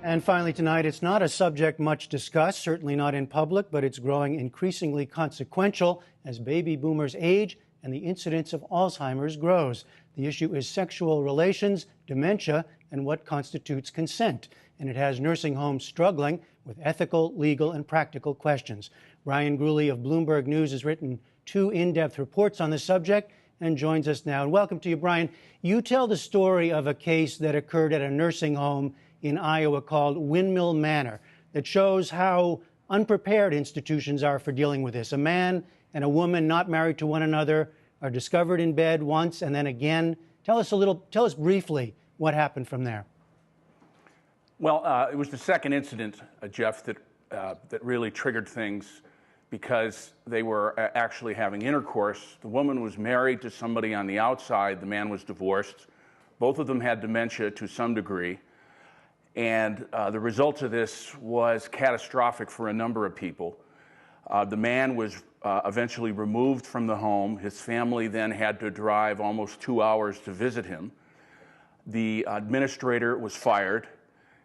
And finally tonight, it's not a subject much discussed, certainly not in public, but it's growing increasingly consequential as baby boomers age and the incidence of Alzheimer's grows. The issue is sexual relations, dementia, and what constitutes consent. And it has nursing homes struggling with ethical, legal, and practical questions. Bryan Gruley of Bloomberg News has written 2 in-depth reports on the subject and joins us now. And welcome to you, Bryan. You tell the story of a case that occurred at a nursing home in Iowa called Windmill Manor that shows how unprepared institutions are for dealing with this. A man and a woman not married to one another are discovered in bed once and then again. Tell us briefly what happened from there. Well, it was the second incident, Jeff, that really triggered things because they were actually having intercourse. The woman was married to somebody on the outside. The man was divorced. Both of them had dementia to some degree. And the result of this was catastrophic for a number of people. The man was eventually removed from the home. His family then had to drive almost 2 hours to visit him. The administrator was fired.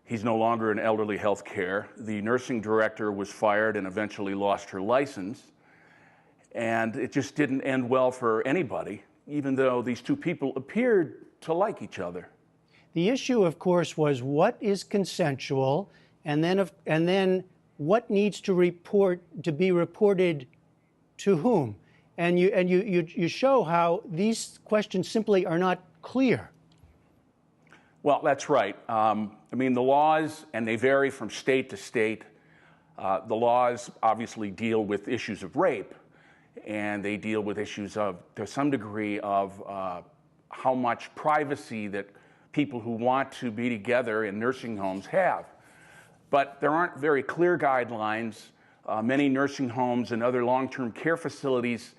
He's no longer in elderly health care. The nursing director was fired and eventually lost her license. And it just didn't end well for anybody, even though these two people appeared to like each other. The issue, of course, was what is consensual, and then what needs to be reported to whom. And you show how these questions simply are not clear. Well, that's right. I mean, the laws, and they vary from state to state. The laws obviously deal with issues of rape, and they deal with issues of, to some degree, of how much privacy that people who want to be together in nursing homes have. But there aren't very clear guidelines. Many nursing homes and other long-term care facilities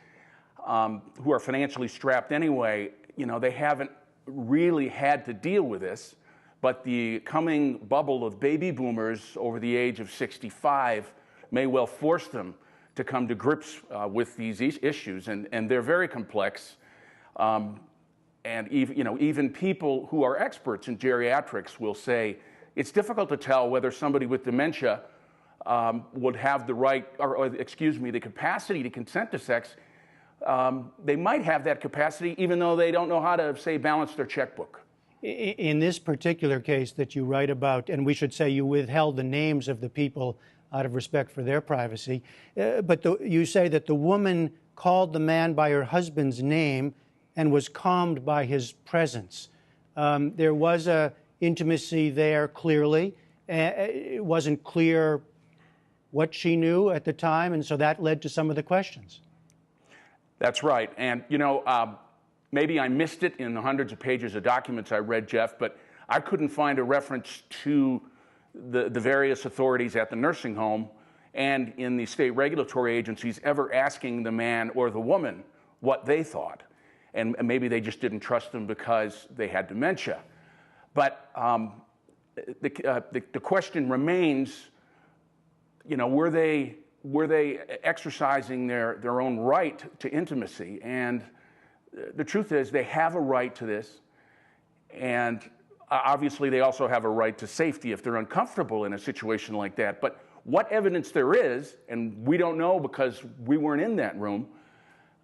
who are financially strapped anyway, they haven't really had to deal with this. But the coming bubble of baby boomers over the age of 65 may well force them to come to grips with these issues, and they're very complex. And even people who are experts in geriatrics will say it's difficult to tell whether somebody with dementia would have the capacity to consent to sex. They might have that capacity even though they don't know how to, say, balance their checkbook. In this particular case that you write about, and we should say you withheld the names of the people out of respect for their privacy, but you say that the woman called the man by her husband's name and was calmed by his presence. There was a intimacy there, clearly. It wasn't clear what she knew at the time, and so that led to some of the questions. That's right. And, maybe I missed it in the hundreds of pages of documents I read, Jeff, but I couldn't find a reference to the various authorities at the nursing home and in the state regulatory agencies ever asking the man or the woman what they thought. And maybe they just didn't trust them because they had dementia. But the question remains, were they exercising their own right to intimacy? And the truth is they have a right to this. And obviously they also have a right to safety if they're uncomfortable in a situation like that. But what evidence there is, and we don't know because we weren't in that room,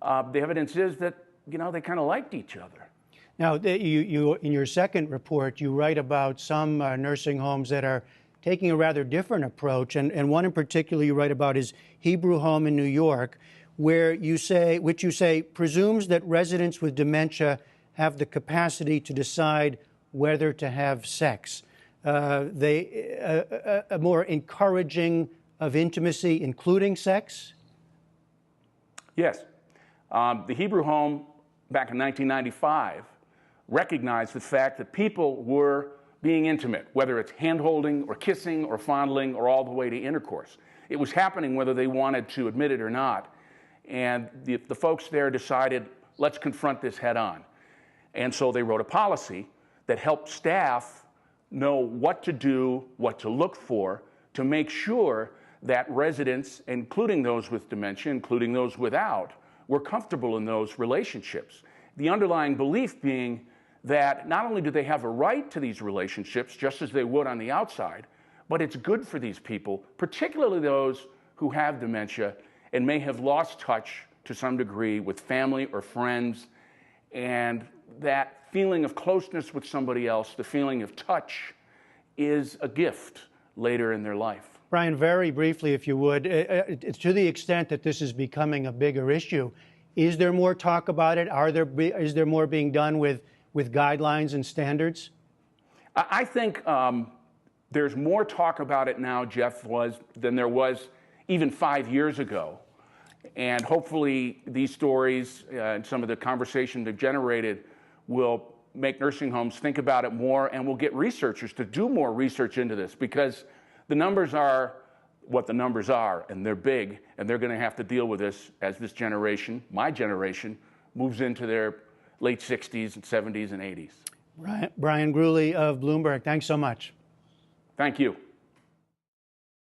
the evidence is that they kind of liked each other. Now, you in your second report, you write about some nursing homes that are taking a rather different approach, and one in particular you write about is Hebrew Home in New York, which you say presumes that residents with dementia have the capacity to decide whether to have sex. A more encouraging of intimacy, including sex? Yes. The Hebrew Home, back in 1995, recognized the fact that people were being intimate, whether it's hand-holding or kissing or fondling or all the way to intercourse. It was happening whether they wanted to admit it or not. And the folks there decided, let's confront this head on. And so they wrote a policy that helped staff know what to do, what to look for, to make sure that residents, including those with dementia, including those without, were comfortable in those relationships. The underlying belief being that not only do they have a right to these relationships, just as they would on the outside, but it's good for these people, particularly those who have dementia and may have lost touch to some degree with family or friends. And that feeling of closeness with somebody else, the feeling of touch, is a gift later in their life. Bryan, very briefly, if you would, to the extent that this is becoming a bigger issue, is there more talk about it? Is there more being done with guidelines and standards? I think there's more talk about it now, Jeff, than there was even 5 years ago. And hopefully these stories and some of the conversation they've generated will make nursing homes think about it more, and we'll get researchers to do more research into this, because the numbers are what the numbers are, and they're big, and they're going to have to deal with this as this generation, my generation, moves into their late 60s and 70s and 80s. Bryan Gruley of Bloomberg, thanks so much. Thank you.